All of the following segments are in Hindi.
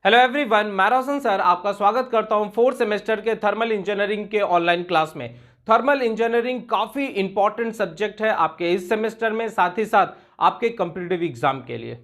हेलो एवरीवन, मैं रोशन सर आपका स्वागत करता हूं फोर्थ सेमेस्टर के थर्मल इंजीनियरिंग के ऑनलाइन क्लास में। थर्मल इंजीनियरिंग काफ़ी इंपॉर्टेंट सब्जेक्ट है आपके इस सेमेस्टर में, साथ ही साथ आपके कॉम्पिटिटिव एग्जाम के लिए।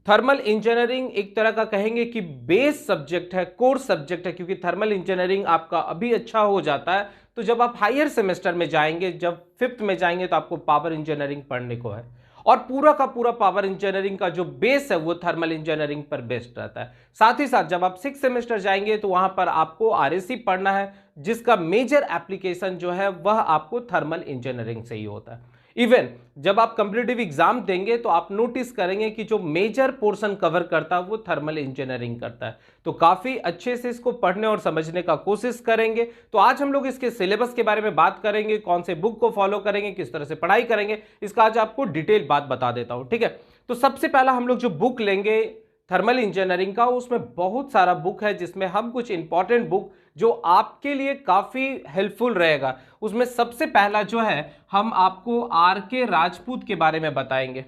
थर्मल इंजीनियरिंग एक तरह का कहेंगे कि बेस सब्जेक्ट है, कोर सब्जेक्ट है, क्योंकि थर्मल इंजीनियरिंग आपका अभी अच्छा हो जाता है तो जब आप हायर सेमेस्टर में जाएंगे, जब फिफ्थ में जाएंगे तो आपको पावर इंजीनियरिंग पढ़ने को है। और पूरा का पूरा पावर इंजीनियरिंग का जो बेस है वो थर्मल इंजीनियरिंग पर बेस्ड रहता है। साथ ही साथ जब आप सिक्स सेमेस्टर जाएंगे तो वहां पर आपको आरएसी पढ़ना है, जिसका मेजर एप्लीकेशन जो है वह आपको थर्मल इंजीनियरिंग से ही होता है। इवन जब आप कॉम्पिटिटिव एग्जाम देंगे तो आप नोटिस करेंगे कि जो मेजर पोर्शन कवर करता है वो थर्मल इंजीनियरिंग करता है। तो काफी अच्छे से इसको पढ़ने और समझने का कोशिश करेंगे। तो आज हम लोग इसके सिलेबस के बारे में बात करेंगे, कौन से बुक को फॉलो करेंगे, किस तरह से पढ़ाई करेंगे, इसका आज आपको डिटेल बात बता देता हूं। ठीक है, तो सबसे पहला हम लोग जो बुक लेंगे थर्मल इंजीनियरिंग का, उसमें बहुत सारा बुक है, जिसमें हम कुछ इंपॉर्टेंट बुक जो आपके लिए काफी हेल्पफुल रहेगा। उसमें सबसे पहला जो है, हम आपको आर के राजपूत के बारे में बताएंगे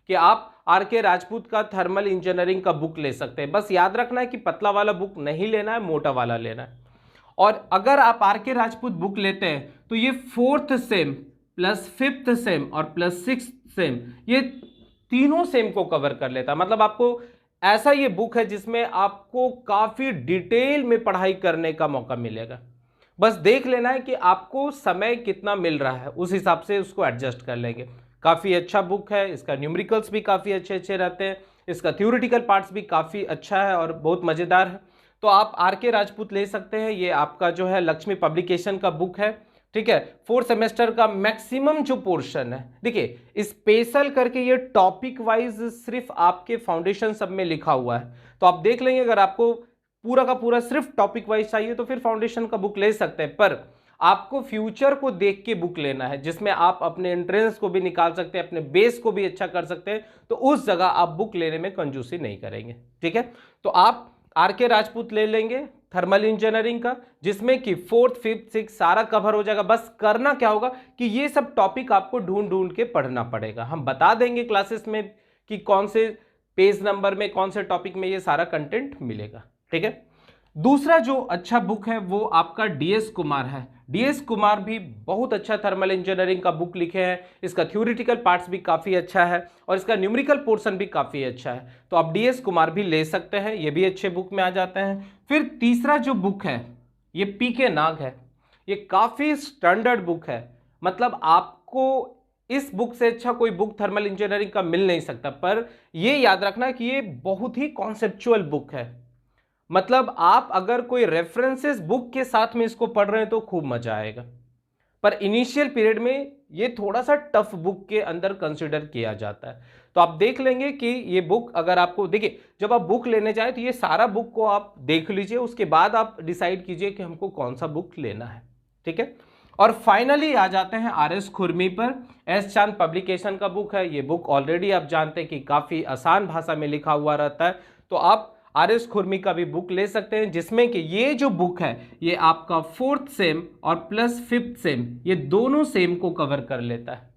कि आप आर के राजपूत का थर्मल इंजीनियरिंग का बुक ले सकते हैं। बस याद रखना है कि पतला वाला बुक नहीं लेना है, मोटा वाला लेना है। और अगर आप आर के राजपूत बुक लेते हैं तो ये fourth same plus fifth sem और प्लस सिक्स सेम, ये तीनों सेम को कवर कर लेता है। मतलब आपको ऐसा ये बुक है जिसमें आपको काफी डिटेल में पढ़ाई करने का मौका मिलेगा। बस देख लेना है कि आपको समय कितना मिल रहा है, उस हिसाब से उसको एडजस्ट कर लेंगे। काफी अच्छा बुक है, इसका न्यूमेरिकल्स भी काफी अच्छे अच्छे रहते हैं, इसका थ्योरेटिकल पार्ट्स भी काफी अच्छा है और बहुत मजेदार है। तो आप आर के राजपूत ले सकते हैं। ये आपका जो है लक्ष्मी पब्लिकेशन का बुक है। ठीक है, फोर्थ सेमेस्टर का मैक्सिमम जो पोर्शन है, देखिए स्पेशल करके ये टॉपिक वाइज सिर्फ आपके फाउंडेशन सब में लिखा हुआ है, तो आप देख लेंगे। अगर आपको पूरा का पूरा सिर्फ टॉपिक वाइज चाहिए तो फिर फाउंडेशन का बुक ले सकते हैं, पर आपको फ्यूचर को देख के बुक लेना है, जिसमें आप अपने एंट्रेंस को भी निकाल सकते हैं, अपने बेस को भी अच्छा कर सकते हैं। तो उस जगह आप बुक लेने में कंजूसी नहीं करेंगे। ठीक है, तो आप आर के राजपूत ले लेंगे थर्मल इंजीनियरिंग का, जिसमें कि फोर्थ फिफ्थ सिक्स सारा कवर हो जाएगा। बस करना क्या होगा कि ये सब टॉपिक आपको ढूंढ ढूंढ के पढ़ना पड़ेगा। हम बता देंगे क्लासेस में कि कौन से पेज नंबर में, कौन से टॉपिक में ये सारा कंटेंट मिलेगा। ठीक है, दूसरा जो अच्छा बुक है वो आपका डीएस कुमार है। डीएस कुमार भी बहुत अच्छा थर्मल इंजीनियरिंग का बुक लिखे हैं। इसका थ्योरेटिकल पार्ट्स भी काफ़ी अच्छा है और इसका न्यूमेरिकल पोर्शन भी काफ़ी अच्छा है। तो आप डीएस कुमार भी ले सकते हैं, ये भी अच्छे बुक में आ जाते हैं। फिर तीसरा जो बुक है ये पीके नाग है। ये काफ़ी स्टैंडर्ड बुक है, मतलब आपको इस बुक से अच्छा कोई बुक थर्मल इंजीनियरिंग का मिल नहीं सकता। पर ये याद रखना कि ये बहुत ही कॉन्सेप्चुअल बुक है। मतलब आप अगर कोई रेफरेंसेस बुक के साथ में इसको पढ़ रहे हैं तो खूब मजा आएगा, पर इनिशियल पीरियड में ये थोड़ा सा टफ बुक के अंदर कंसिडर किया जाता है। तो आप देख लेंगे कि ये बुक अगर आपको, देखिए जब आप बुक लेने जाए तो ये सारा बुक को आप देख लीजिए, उसके बाद आप डिसाइड कीजिए कि हमको कौन सा बुक लेना है। ठीक है, और फाइनली आ जाते हैं आर एस खुरमी पर। एस चांद पब्लिकेशन का बुक है। ये बुक ऑलरेडी आप जानते हैं कि काफ़ी आसान भाषा में लिखा हुआ रहता है, तो आप आर एस खुरमी का भी बुक ले सकते हैं, जिसमें कि ये जो बुक है ये आपका फोर्थ सेम और प्लस फिफ्थ सेम, ये दोनों सेम को कवर कर लेता है।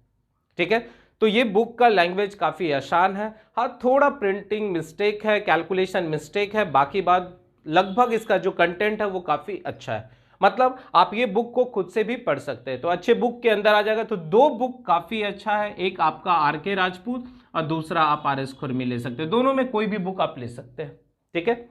ठीक है, तो ये बुक का लैंग्वेज काफ़ी आसान है। हाँ, थोड़ा प्रिंटिंग मिस्टेक है, कैलकुलेशन मिस्टेक है, बाकी बात लगभग इसका जो कंटेंट है वो काफ़ी अच्छा है। मतलब आप ये बुक को खुद से भी पढ़ सकते हैं, तो अच्छे बुक के अंदर आ जाएगा। तो दो बुक काफ़ी अच्छा है, एक आपका आर के राजपूत और दूसरा आप आर एस खुरमी ले सकते हैं। दोनों में कोई भी बुक आप ले सकते हैं। ठीक है,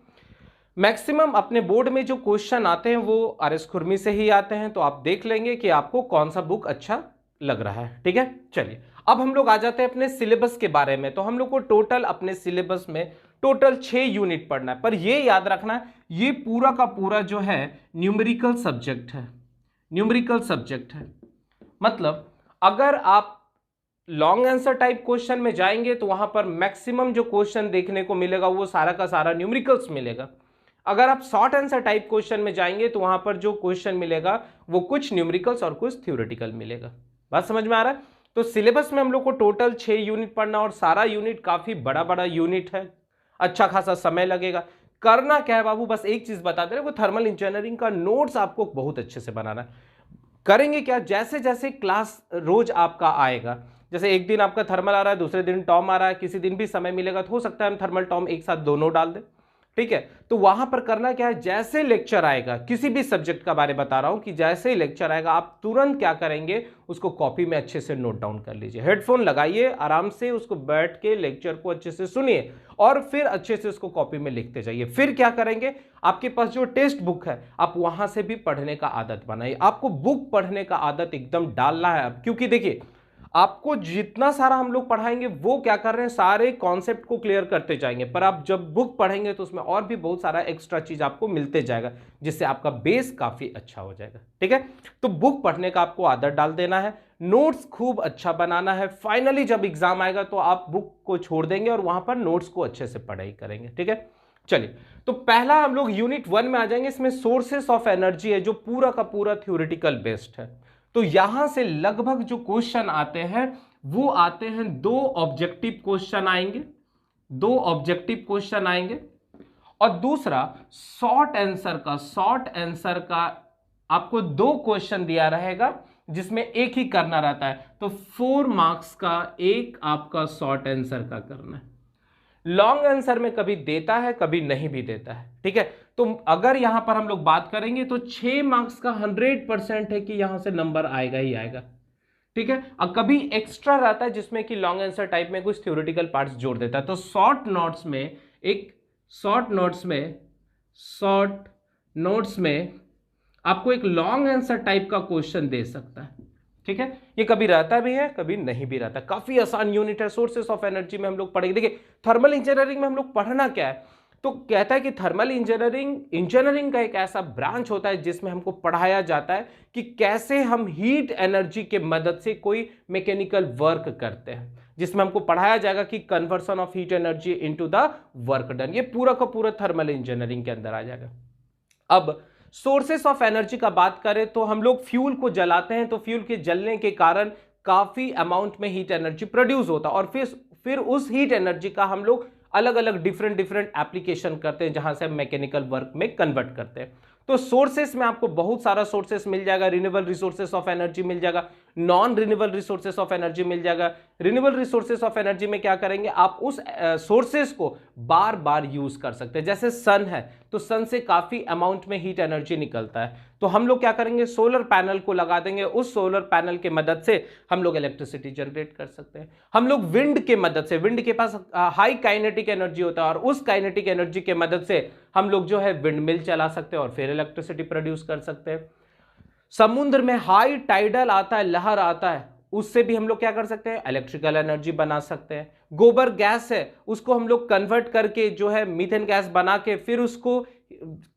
मैक्सिमम अपने बोर्ड में जो क्वेश्चन आते हैं वो आर एस खुरमी से ही आते हैं, तो आप देख लेंगे कि आपको कौन सा बुक अच्छा लग रहा है। ठीक है, चलिए अब हम लोग आ जाते हैं अपने सिलेबस के बारे में। तो हम लोग को टोटल अपने सिलेबस में टोटल 6 यूनिट पढ़ना है, पर ये याद रखना है ये पूरा का पूरा जो है न्यूमेरिकल सब्जेक्ट है। न्यूमेरिकल सब्जेक्ट है, मतलब अगर आप लॉन्ग आंसर टाइप क्वेश्चन में जाएंगे तो वहां पर मैक्सिमम जो क्वेश्चन देखने को मिलेगा वो सारा का सारा न्यूमेरिकल्स मिलेगा। अगर आप शॉर्ट आंसर टाइप क्वेश्चन में जाएंगे तो वहां पर जो क्वेश्चन मिलेगा वो कुछ न्यूमेरिकल्स और कुछ थ्योरेटिकल मिलेगा। बात समझ में आ रहा है? तो सिलेबस में हम लोग को टोटल 6 यूनिट पढ़ना, और सारा यूनिट काफी बड़ा बड़ा यूनिट है, अच्छा खासा समय लगेगा। करना क्या है बाबू, बस एक चीज बता दे रहे, थर्मल इंजीनियरिंग का नोट्स आपको बहुत अच्छे से बनाना है। करेंगे क्या, जैसे जैसे क्लास रोज आपका आएगा, जैसे एक दिन आपका थर्मल आ रहा है, दूसरे दिन टॉम आ रहा है, किसी दिन भी समय मिलेगा तो हो सकता है हम थर्मल टॉम एक साथ दोनों डाल दें। ठीक है। तो वहां पर करना क्या है, जैसे लेक्चर आएगा, किसी भी सब्जेक्ट का बारे बता रहा हूं कि जैसे ही लेक्चर आएगा आप तुरंत क्या करेंगे, उसको कॉपी में अच्छे से नोट डाउन कर लीजिए। हेडफोन लगाइए, आराम से उसको बैठ के लेक्चर को अच्छे से सुनिए और फिर अच्छे से उसको कॉपी में लिखते जाइए। फिर क्या करेंगे, आपके पास जो टेक्स्ट बुक है आप वहां से भी पढ़ने का आदत बनाइए। आपको बुक पढ़ने का आदत एकदम डालना है अब, क्योंकि देखिए आपको जितना सारा हम लोग पढ़ाएंगे वो क्या कर रहे हैं, सारे कॉन्सेप्ट को क्लियर करते जाएंगे, पर आप जब बुक पढ़ेंगे तो उसमें और भी बहुत सारा एक्स्ट्रा चीज आपको मिलते जाएगा, जिससे आपका बेस काफी अच्छा हो जाएगा। ठीक है, तो बुक पढ़ने का आपको आदत डाल देना है, नोट्स खूब अच्छा बनाना है। फाइनली जब एग्जाम आएगा तो आप बुक को छोड़ देंगे और वहां पर नोट्स को अच्छे से पढ़ाई करेंगे। ठीक है, चलिए तो पहला हम लोग यूनिट 1 में आ जाएंगे। इसमें सोर्सेस ऑफ एनर्जी है जो पूरा का पूरा थ्योरेटिकल बेस्ड है। तो यहां से लगभग जो क्वेश्चन आते हैं वो आते हैं, दो ऑब्जेक्टिव क्वेश्चन आएंगे, दो ऑब्जेक्टिव क्वेश्चन आएंगे और दूसरा शॉर्ट आंसर का आपको दो क्वेश्चन दिया रहेगा जिसमें एक ही करना रहता है। तो 4 मार्क्स का एक आपका शॉर्ट आंसर का करना है। लॉन्ग आंसर में कभी देता है कभी नहीं भी देता है। ठीक है, तो अगर यहां पर हम लोग बात करेंगे तो 6 मार्क्स का 100% है कि यहां से नंबर आएगा ही आएगा। ठीक है, और कभी एक्स्ट्रा रहता है जिसमें कि लॉन्ग आंसर टाइप में कुछ थ्योरेटिकल पार्ट्स जोड़ देता है। तो शॉर्ट नोट्स में आपको एक लॉन्ग आंसर टाइप का क्वेश्चन दे सकता है। ठीक है, ये कभी रहता भी है कभी नहीं भी रहता। काफी आसान यूनिट है। सोर्सेस ऑफ एनर्जी में हम लोग पढ़ेंगे। देखिए थर्मल इंजीनियरिंग में हम लोग पढ़ना क्या है, तो कहता है कि थर्मल इंजीनियरिंग का एक ऐसा ब्रांच होता है जिसमें हमको पढ़ाया जाता है कि कैसे हम हीट एनर्जी के मदद से कोई मैकेनिकल वर्क करते हैं, जिसमें हमको पढ़ाया जाएगा कि conversion of heat energy into the work done. ये पूरा का पूरा थर्मल इंजीनियरिंग के अंदर आ जाएगा। अब सोर्सेस ऑफ एनर्जी का बात करें तो हम लोग फ्यूल को जलाते हैं, तो फ्यूल के जलने के कारण काफी अमाउंट में हीट एनर्जी प्रोड्यूस होता है और फिर उस हीट एनर्जी का हम लोग अलग अलग डिफरेंट एप्लीकेशन करते हैं जहां से हम मैकेनिकल वर्क में कन्वर्ट करते हैं। तो सोर्सेस में आपको बहुत सारा सोर्सेस मिल जाएगा। रिन्यूएबल रिसोर्सेस ऑफ एनर्जी मिल जाएगा, non renewable resources of energy मिल जाएगा। रिन्यूएबल रिसोर्सेस ऑफ एनर्जी में क्या करेंगे, आप उस सोर्सेस को बार बार यूज कर सकते हैं। जैसे सन है तो सन से काफी अमाउंट में हीट एनर्जी निकलता है, तो हम लोग क्या करेंगे, सोलर पैनल को लगा देंगे। उस सोलर पैनल के मदद से हम लोग इलेक्ट्रिसिटी जनरेट कर सकते हैं। हम लोग विंड के मदद से, विंड के पास हाई काइनेटिक एनर्जी होता है और उस काइनेटिक एनर्जी के मदद से हम लोग जो है विंड मिल चला सकते हैं और फिर इलेक्ट्रिसिटी प्रोड्यूस कर सकते हैं। समुद्र में हाई टाइडल आता है, लहर आता है, उससे भी हम लोग क्या कर सकते हैं, इलेक्ट्रिकल एनर्जी बना सकते हैं। गोबर गैस है उसको हम लोग कन्वर्ट करके जो है मीथेन गैस बना के फिर उसको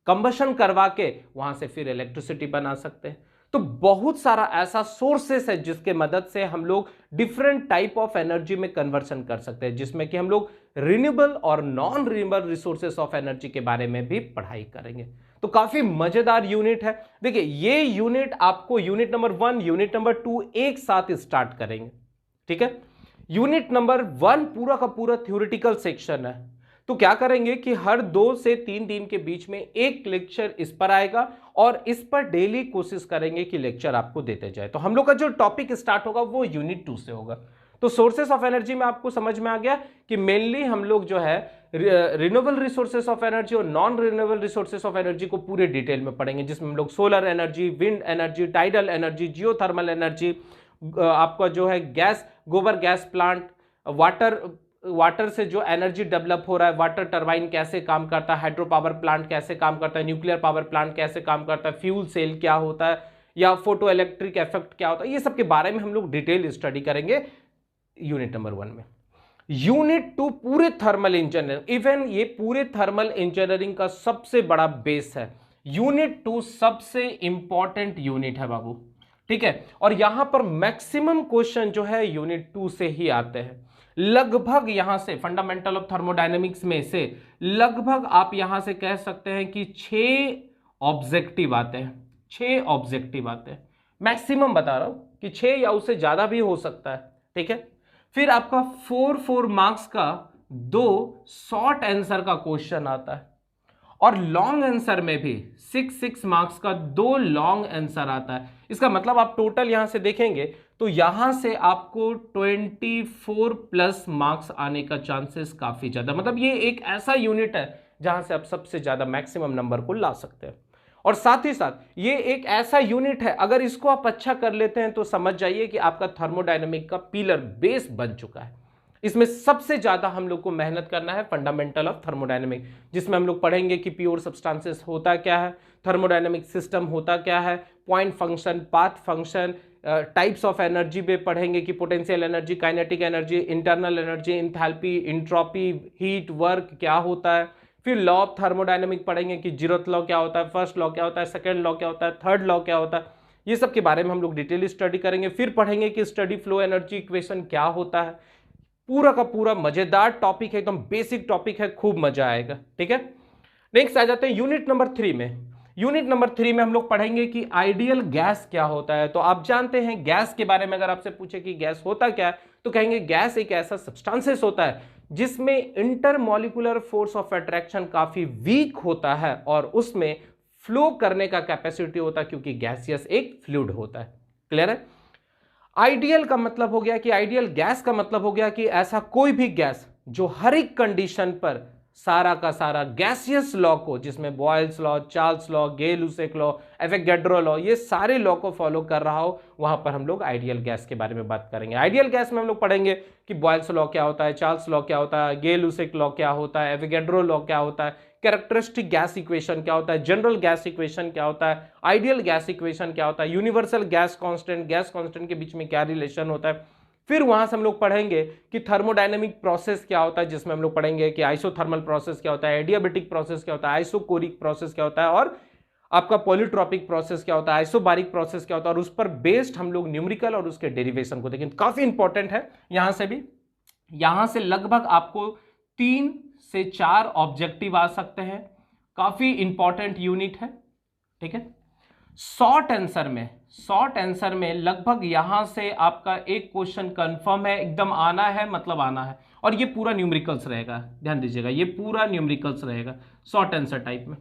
कंबशन करवा के वहां से फिर इलेक्ट्रिसिटी बना सकते हैं। तो बहुत सारा ऐसा सोर्सेस है जिसके मदद से हम लोग डिफरेंट टाइप ऑफ एनर्जी में कन्वर्सन कर सकते हैं, जिसमें कि हम लोग रिन्यूएबल और non renewable resources of energy के बारे में भी पढ़ाई करेंगे। तो काफी मजेदार यूनिट है। देखिए ये यूनिट आपको यूनिट नंबर 1 यूनिट नंबर 2 एक साथ स्टार्ट करेंगे। ठीक है, यूनिट नंबर 1 पूरा का पूरा थ्योरेटिकल सेक्शन है। तो क्या करेंगे कि हर 2 से 3 दिन के बीच में एक लेक्चर इस पर आएगा और इस पर डेली कोशिश करेंगे कि लेक्चर आपको देते जाए। तो हम लोग का जो टॉपिक स्टार्ट होगा वो यूनिट 2 से होगा। तो सोर्सेस ऑफ एनर्जी में आपको समझ में आ गया कि मेनली हम लोग जो है रिन्यूएबल रिसोर्सेस ऑफ एनर्जी और non renewable resources of energy को पूरे डिटेल में पढ़ेंगे, जिसमें हम लोग solar energy, wind energy, tidal energy, geothermal energy, आपका जो है गैस, गोबर गैस प्लांट, वाटर से जो एनर्जी डेवलप हो रहा है, वाटर टरबाइन कैसे काम करता है, हाइड्रो पावर प्लांट कैसे काम करता है, न्यूक्लियर पावर प्लांट कैसे काम करता है, फ्यूल सेल क्या होता है या फोटो इलेक्ट्रिक इफेक्ट क्या होता है, ये सब के बारे में हम लोग डिटेल स्टडी करेंगे यूनिट नंबर 1 में। यूनिट 2 पूरे थर्मल इंजीनियरिंग, इवन ये पूरे थर्मल इंजीनियरिंग का सबसे बड़ा बेस है। यूनिट 2 सबसे इंपॉर्टेंट यूनिट है बाबू। ठीक है, और यहां पर मैक्सिमम क्वेश्चन जो है यूनिट 2 से ही आते हैं। लगभग यहां से फंडामेंटल ऑफ थर्मोडायनेमिक्स में से लगभग आप यहां से कह सकते हैं कि 6 ऑब्जेक्टिव आते हैं, 6 ऑब्जेक्टिव आते हैं। मैक्सिमम बता रहा हूं कि 6 या उससे ज्यादा भी हो सकता है। ठीक है, फिर आपका 4 मार्क्स का 2 शॉर्ट आंसर का क्वेश्चन आता है और लॉन्ग आंसर में भी 6 मार्क्स का 2 लॉन्ग आंसर आता है। इसका मतलब आप टोटल यहां से देखेंगे तो यहां से आपको 24 प्लस मार्क्स आने का चांसेस काफी ज्यादा। मतलब ये एक ऐसा यूनिट है जहां से आप सबसे ज्यादा मैक्सिमम नंबर को ला सकते हैं। और साथ ही साथ ये एक ऐसा यूनिट है, अगर इसको आप अच्छा कर लेते हैं तो समझ जाइए कि आपका थर्मोडायनेमिक का पिलर बेस बन चुका है। इसमें सबसे ज्यादा हम लोग को मेहनत करना है फंडामेंटल ऑफ थर्मोडायनेमिक, जिसमें हम लोग पढ़ेंगे कि प्योर सब्सटेंसेस होता क्या है, थर्मोडायनेमिक सिस्टम होता क्या है, point function, path function, types of energy पे पढ़ेंगे कि potential energy, kinetic energy, internal energy, enthalpy, entropy, heat, work क्या होता है। फिर लॉ ऑफ थर्मोडायनेमिक पढ़ेंगे कि जीरोथ लॉ क्या होता है, फर्स्ट लॉ क्या होता है, सेकंड लॉ क्या होता है, थर्ड लॉ क्या होता है, ये सब के बारे में हम लोग डिटेल स्टडी करेंगे। फिर पढ़ेंगे कि स्टडी फ्लो एनर्जी इक्वेशन क्या होता है। पूरा का पूरा मजेदार टॉपिक है, एकदम बेसिक टॉपिक है, खूब मजा आएगा। ठीक है, नेक्स्ट आ जाते हैं यूनिट नंबर 3 में। यूनिट नंबर 3 में हम लोग पढ़ेंगे कि आइडियल गैस क्या होता है। तो आप जानते हैं गैस के बारे में, अगर आपसे पूछे कि गैस होता क्या है, तो कहेंगे गैस एक ऐसा सब्सटेंसेस होता है जिसमें इंटरमॉलिक्यूलर फोर्स ऑफ अट्रैक्शन काफी वीक होता है और उसमें फ्लो करने का कैपेसिटी होता है, क्योंकि गैसियस एक फ्लूइड होता है। क्लियर है? आइडियल का मतलब हो गया कि आइडियल गैस का मतलब हो गया कि ऐसा कोई भी गैस जो हर एक कंडीशन पर सारा का सारा गैसियस लॉ को, जिसमें Boyle's law, Charles law, Gay Lussac law, Avogadro law, ये सारे लॉ को फॉलो कर रहा हो, वहां पर हम लोग आइडियल गैस के बारे में बात करेंगे। आइडियल गैस में हम लोग पढ़ेंगे कि बॉयल्स लॉ क्या होता है, चार्ल्स लॉ क्या होता है, गे-लुसेक लॉ क्या होता है, एवोगैड्रो लॉ क्या होता है, कैरेक्टरिस्टिक गैस इक्वेशन क्या होता है, जनरल गैस इक्वेशन क्या होता है, आइडियल गैस इक्वेशन क्या होता है, यूनिवर्सल गैस कांस्टेंट के बीच में क्या रिलेशन होता है। फिर वहां से हम लोग पढ़ेंगे कि थर्मोडायनेमिक प्रोसेस क्या होता है, जिसमें हम लोग पढ़ेंगे कि आइसोथर्मल प्रोसेस क्या होता है, एडियाबेटिक प्रोसेस क्या होता है, आइसोकोरिक प्रोसेस क्या होता है, और आपका पॉलीट्रॉपिक प्रोसेस क्या होता है, आइसोबारिक प्रोसेस क्या होता है, और उस पर बेस्ड हम लोग न्यूमेरिकल और उसके डेरिवेशन को देखेंगे। काफी इंपॉर्टेंट है। यहां से भी, यहां से लगभग आपको 3 से 4 ऑब्जेक्टिव आ सकते हैं। काफी इंपॉर्टेंट यूनिट है। ठीक है, शॉर्ट आंसर में लगभग यहां से आपका एक क्वेश्चन कंफर्म है, एकदम आना है, मतलब आना है। और ये पूरा न्यूमेरिकल्स रहेगा, ध्यान दीजिएगा, ये पूरा न्यूमेरिकल्स रहेगा शॉर्ट आंसर टाइप में।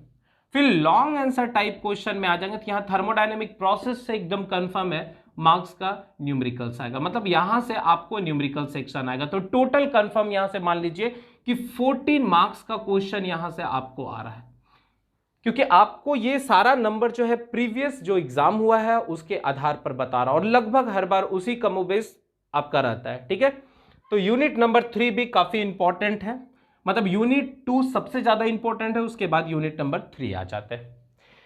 फिर लॉन्ग आंसर टाइप क्वेश्चन में आ जाएंगे तो यहां थर्मोडायनेमिक प्रोसेस से एकदम कंफर्म है, मार्क्स का न्यूमेरिकल्स आएगा, मतलब यहां से आपको न्यूमेरिकल सेक्शन आएगा। तो टोटल कंफर्म यहां से मान लीजिए कि 14 मार्क्स का क्वेश्चन यहां से आपको आ रहा है, क्योंकि आपको ये सारा नंबर जो है प्रीवियस जो एग्जाम हुआ है उसके आधार पर बता रहा, और लगभग हर बार उसी कमोबेश आपका रहता है। ठीक है, तो यूनिट नंबर 3 भी काफी इंपॉर्टेंट है, मतलब यूनिट 2 सबसे ज्यादा इंपॉर्टेंट है, उसके बाद यूनिट नंबर 3 आ जाते हैं।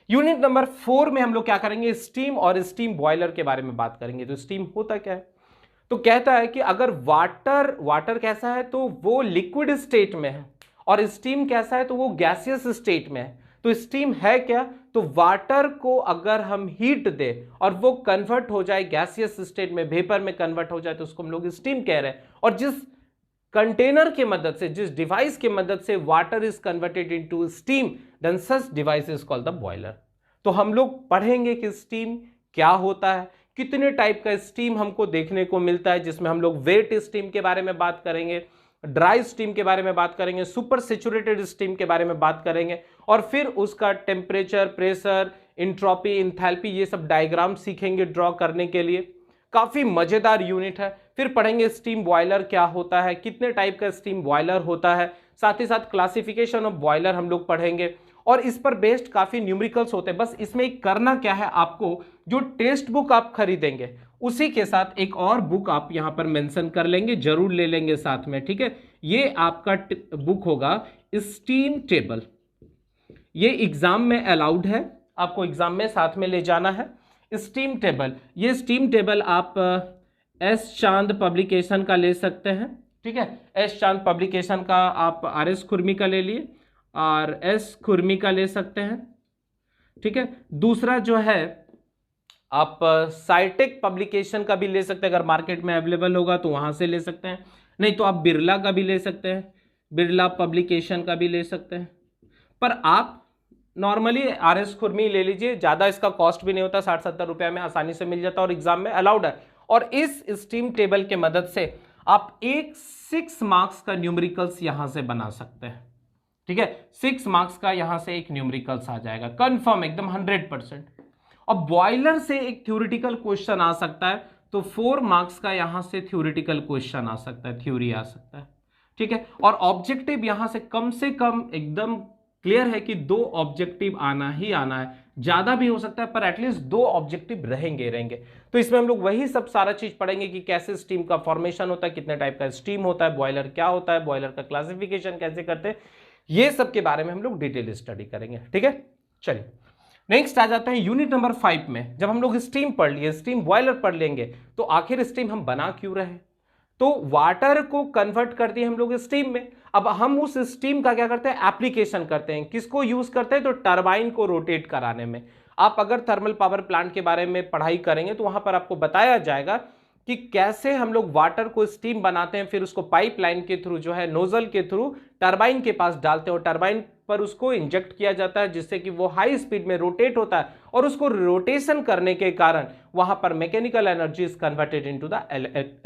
यूनिट नंबर 4 में हम लोग क्या करेंगे, स्टीम और स्टीम बॉयलर के बारे में बात करेंगे। तो स्टीम होता क्या है, तो कहता है कि अगर वाटर कैसा है तो वो लिक्विड स्टेट में है, और स्टीम कैसा है तो वो गैसियस स्टेट में है। तो स्टीम है क्या, तो वाटर को अगर हम हीट दे और वो कन्वर्ट हो जाए गैसियस स्टेट में, वेपर में कन्वर्ट हो जाए, तो उसको हम लोग स्टीम कह रहे हैं। और जिस कंटेनर के मदद से, जिस डिवाइस के मदद से water is converted into steam, then such device is called the boiler. तो हम लोग पढ़ेंगे कि स्टीम क्या होता है, कितने टाइप का स्टीम हमको देखने को मिलता है, जिसमें हम लोग वेट स्टीम के बारे में बात करेंगे, ड्राई स्टीम के बारे में बात करेंगे, सुपर सैचुरेटेड स्टीम के बारे में बात करेंगे, और फिर उसका टेम्परेचर, प्रेशर, इंट्रोपी, इंथैल्पी, ये सब डायग्राम सीखेंगे ड्रॉ करने के लिए। काफी मजेदार यूनिट है। फिर पढ़ेंगे स्टीम बॉयलर क्या होता है, कितने टाइप का स्टीम बॉयलर होता है, साथ ही साथ क्लासिफिकेशन ऑफ बॉयलर हम लोग पढ़ेंगे, और इस पर बेस्ड काफी न्यूमेरिकल्स होते हैं। बस इसमें करना क्या है, आपको जो टेक्स्ट बुक आप खरीदेंगे उसी के साथ एक और बुक आप यहां पर मेंशन कर लेंगे, जरूर ले लेंगे साथ में। ठीक है, ये आपका बुक होगा स्टीम टेबल, ये एग्जाम में अलाउड है, आपको एग्जाम में साथ में ले जाना है। स्टीम टेबल, ये स्टीम टेबल आप एस चांद पब्लिकेशन का ले सकते हैं। ठीक है, एस चांद पब्लिकेशन का आप RS खुरमी का ले लिए, और एस खुरमी का ले सकते हैं। ठीक है, दूसरा जो है आप साइटेक पब्लिकेशन का भी ले सकते हैं, अगर मार्केट में अवेलेबल होगा तो वहां से ले सकते हैं, नहीं तो आप बिरला का भी ले सकते हैं, बिरला पब्लिकेशन का भी ले सकते हैं। पर आप नॉर्मली RS खुरमी ले लीजिए, ज्यादा इसका कॉस्ट भी नहीं होता, 60-70 रुपये में आसानी से मिल जाता है, और एग्जाम में अलाउड है। और इस स्टीम टेबल के मदद से आप 6 मार्क्स का न्यूमेरिकल्स यहां से बना सकते हैं। ठीक है, 6 मार्क्स का यहां से एक न्यूमेरिकल्स आ जाएगा, कंफर्म एकदम 100%। और बॉयलर से एक थ्योरेटिकल क्वेश्चन आ सकता है, तो 4 मार्क्स का यहां से थ्योरेटिकल क्वेश्चन आ सकता है, थ्योरी आ सकता है। ठीक है, और ऑब्जेक्टिव यहां से कम एकदम क्लियर है कि 2 ऑब्जेक्टिव आना ही आना है, ज्यादा भी हो सकता है पर एटलीस्ट 2 ऑब्जेक्टिव रहेंगे। तो इसमें हम लोग वही सब सारा चीज पढ़ेंगे कि कैसे स्टीम का फॉर्मेशन होता है, कितने टाइप का स्टीम होता है, बॉयलर क्या होता है, बॉयलर का क्लासिफिकेशन कैसे करते हैं, ये सब के बारे में हम लोग डिटेल स्टडी करेंगे। ठीक है, चलिए नेक्स्ट आ जाते हैं यूनिट नंबर 5 में। जब हम लोग स्टीम पढ़ लिए, स्टीम बॉयलर पढ़ लेंगे, तो आखिर स्टीम हम बना क्यों रहे, तो वाटर को कन्वर्ट कर दिए हम लोग स्टीम में। अब हम उस स्टीम का क्या करते हैं, एप्लीकेशन करते हैं, किसको यूज करते हैं, तो टरबाइन को रोटेट कराने में। आप अगर थर्मल पावर प्लांट के बारे में पढ़ाई करेंगे तो वहां पर आपको बताया जाएगा कि कैसे हम लोग वाटर को स्टीम बनाते हैं, फिर उसको पाइपलाइन के थ्रू जो है नोजल के थ्रू टरबाइन के पास डालते हैं और टरबाइन पर उसको इंजेक्ट किया जाता है, जिससे कि वो हाई स्पीड में रोटेट होता है और उसको रोटेशन करने के कारण वहां पर mechanical energy is converted into the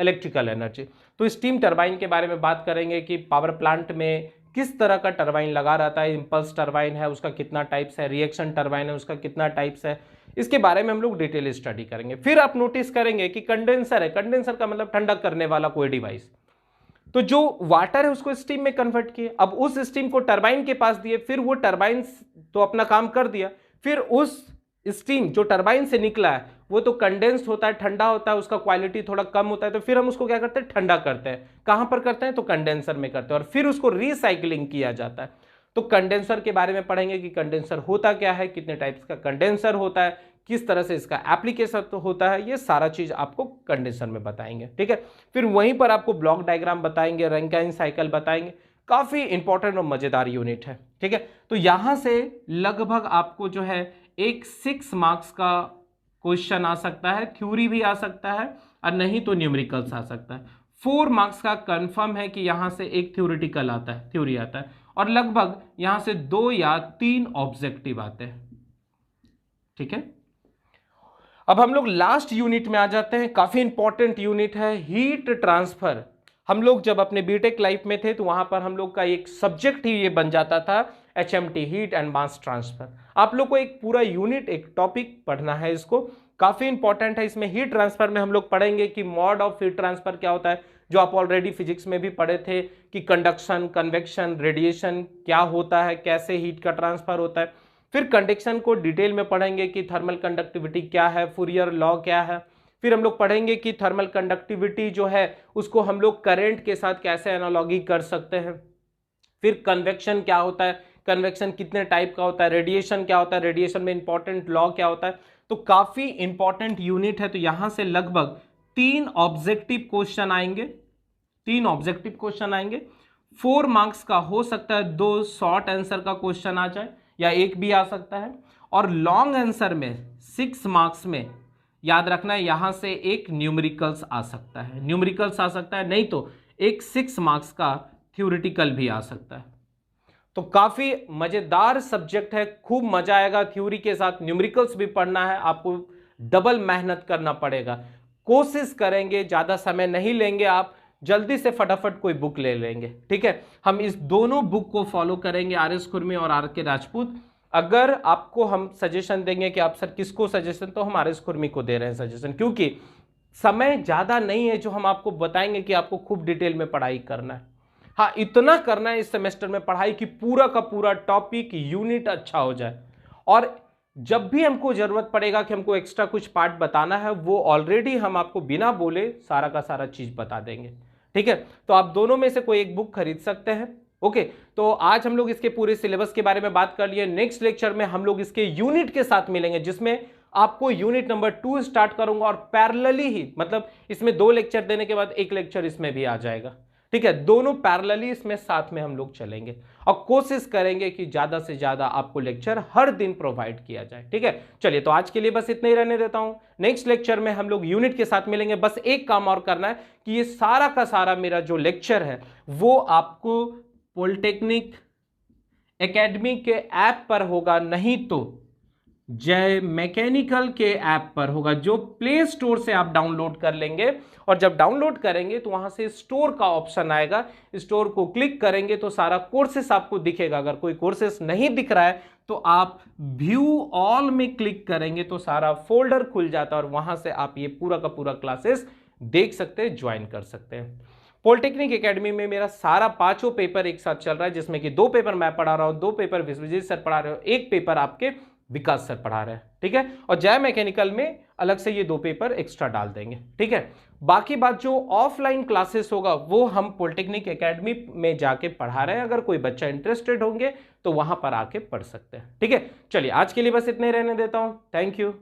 electrical energy. तो स्टीम टरबाइन के बारे में बात करेंगे कि पावर प्लांट में किस तरह का टरबाइन लगा रहता है, इंपल्स टरबाइन है उसका कितना टाइप्स है, रिएक्शन टरबाइन है उसका कितना टाइप्स है, इसके बारे में हम लोग डिटेल स्टडी करेंगे। फिर आप नोटिस करेंगे कि कंडेंसर है, कंडेंसर का मतलब ठंडा करने वाला कोई डिवाइस। तो जो वाटर है उसको स्टीम में कन्वर्ट किए, अब उस स्टीम को टरबाइन के पास दिए, फिर वो टरबाइन तो अपना काम कर दिया, फिर उस स्टीम जो टरबाइन से निकला है वो तो कंडेंस्ड होता है, ठंडा होता है, उसका क्वालिटी थोड़ा कम होता है, तो फिर हम उसको क्या करते हैं, ठंडा करते हैं। कहां पर करते हैं, तो कंडेंसर में करते हैं, और फिर उसको रिसाइकलिंग किया जाता है। तो कंडेंसर के बारे में पढ़ेंगे कि कंडेंसर होता क्या है, कितने टाइप्स का कंडेंसर होता है, किस तरह से इसका एप्लीकेशन तो होता है, ये सारा चीज आपको कंडेंसर में बताएंगे। ठीक है, फिर वहीं पर आपको ब्लॉक डायग्राम बताएंगे, रैंकाइन साइकिल बताएंगे। काफी इंपॉर्टेंट और मजेदार यूनिट है। ठीक है, तो यहां से लगभग आपको जो है एक 6 मार्क्स का क्वेश्चन आ सकता है, थ्योरी भी आ सकता है और नहीं तो न्यूमेरिकल्स आ सकता है। 4 मार्क्स का कंफर्म है कि यहां से एक थ्योरेटिकल आता है, थ्योरी आता है, और लगभग यहां से 2 या 3 ऑब्जेक्टिव आते हैं। ठीक है, अब हम लोग लास्ट यूनिट में आ जाते हैं। काफी इंपॉर्टेंट यूनिट है, हीट ट्रांसफर। हम लोग जब अपने बीटेक लाइफ में थे तो वहां पर हम लोग का एक सब्जेक्ट ही ये बन जाता था, HMT, heat and mass transfer. आप लोग को एक पूरा यूनिट, एक टॉपिक पढ़ना है, इसको काफी इंपॉर्टेंट है। इसमें हीट ट्रांसफर में हम लोग पढ़ेंगे कि मोड ऑफ हीट ट्रांसफर क्या होता है, जो आप ऑलरेडी फिजिक्स में भी पढ़े थे कि कंडक्शन, कन्वेक्शन, रेडिएशन क्या होता है, कैसे हीट का ट्रांसफर होता है। फिर कंडक्शन को डिटेल में पढ़ेंगे कि थर्मल कंडक्टिविटी क्या है, फूरियर लॉ क्या है। फिर हम लोग पढ़ेंगे कि थर्मल कंडक्टिविटी जो है उसको हम लोग करंट के साथ कैसे एनालॉगी कर सकते हैं। फिर कन्वेक्शन क्या होता है, कन्वेक्शन कितने टाइप का होता है, रेडिएशन क्या होता है, रेडिएशन में इंपॉर्टेंट लॉ क्या होता है। तो काफी इंपॉर्टेंट यूनिट है। तो यहां से लगभग 3 ऑब्जेक्टिव क्वेश्चन आएंगे, 3 ऑब्जेक्टिव क्वेश्चन आएंगे। 4 मार्क्स का हो सकता है 2 शॉर्ट आंसर का क्वेश्चन आ जाए या एक भी आ सकता है, और लॉन्ग आंसर में 6 मार्क्स में याद रखना है यहां से एक न्यूमेरिकल्स आ सकता है, न्यूमेरिकल्स आ सकता है, नहीं तो एक 6 मार्क्स का थ्योरेटिकल भी आ सकता है। तो काफी मजेदार सब्जेक्ट है, खूब मजा आएगा। थ्योरी के साथ न्यूमेरिकल्स भी पढ़ना है, आपको डबल मेहनत करना पड़ेगा। कोशिश करेंगे, ज्यादा समय नहीं लेंगे, आप जल्दी से फटाफट कोई बुक ले लेंगे। ठीक है, हम इस दोनों बुक को फॉलो करेंगे, RS खुरमी और RK राजपूत। अगर आपको हम सजेशन देंगे कि आप सर किसको सजेशन, तो हम RS खुरमी को दे रहे हैं सजेशन, क्योंकि समय ज्यादा नहीं है जो हम आपको बताएंगे कि आपको खूब डिटेल में पढ़ाई करना है। हाँ, इतना करना है इस सेमेस्टर में पढ़ाई कि पूरा का पूरा टॉपिक, यूनिट अच्छा हो जाए, और जब भी हमको जरूरत पड़ेगा कि हमको एक्स्ट्रा कुछ पार्ट बताना है, वो ऑलरेडी हम आपको बिना बोले सारा का सारा चीज बता देंगे। ठीक है, तो आप दोनों में से कोई एक बुक खरीद सकते हैं। ओके, तो आज हम लोग इसके पूरे सिलेबस के बारे में बात कर लिए। नेक्स्ट लेक्चर में हम लोग इसके यूनिट के साथ मिलेंगे, जिसमें आपको यूनिट नंबर 2 स्टार्ट करूंगा, और पैरेलली ही, मतलब इसमें 2 लेक्चर देने के बाद 1 लेक्चर इसमें भी आ जाएगा। ठीक है, दोनों पैरेलली इसमें साथ में हम लोग चलेंगे, और कोशिश करेंगे कि ज्यादा से ज्यादा आपको लेक्चर हर दिन प्रोवाइड किया जाए। ठीक है, चलिए तो आज के लिए बस इतना ही रहने देता हूं। नेक्स्ट लेक्चर में हम लोग यूनिट के साथ मिलेंगे। बस एक काम और करना है कि ये सारा का सारा मेरा जो लेक्चर है वो आपको पॉलिटेक्निक एकेडमी के ऐप पर होगा, नहीं तो जय मैकेनिकल के ऐप पर होगा, जो प्ले स्टोर से आप डाउनलोड कर लेंगे। और जब डाउनलोड करेंगे तो वहां से स्टोर का ऑप्शन आएगा, स्टोर को क्लिक करेंगे तो सारा कोर्सेस आपको दिखेगा। अगर कोई कोर्सेस नहीं दिख रहा है तो आप व्यू ऑल में क्लिक करेंगे तो सारा फोल्डर खुल जाता है, और वहां से आप ये पूरा का पूरा क्लासेस देख सकते हैं, ज्वाइन कर सकते हैं। पॉलिटेक्निक एकेडमी में मेरा सारा 5 पेपर एक साथ चल रहा है, जिसमें कि 2 पेपर मैं पढ़ा रहा हूं, 2 पेपर विश्वजीत सर पढ़ा रहे हो, 1 पेपर आपके विकास सर पढ़ा रहे हैं, ठीक है। और जय मैकेनिकल में अलग से ये 2 पेपर एक्स्ट्रा डाल देंगे, ठीक है। बाकी बात जो ऑफलाइन क्लासेस होगा वो हम पॉलिटेक्निक एकेडमी में जाके पढ़ा रहे हैं, अगर कोई बच्चा इंटरेस्टेड होंगे तो वहां पर आके पढ़ सकते हैं, ठीक है। चलिए आज के लिए बस इतने रहने देता हूं, थैंक यू।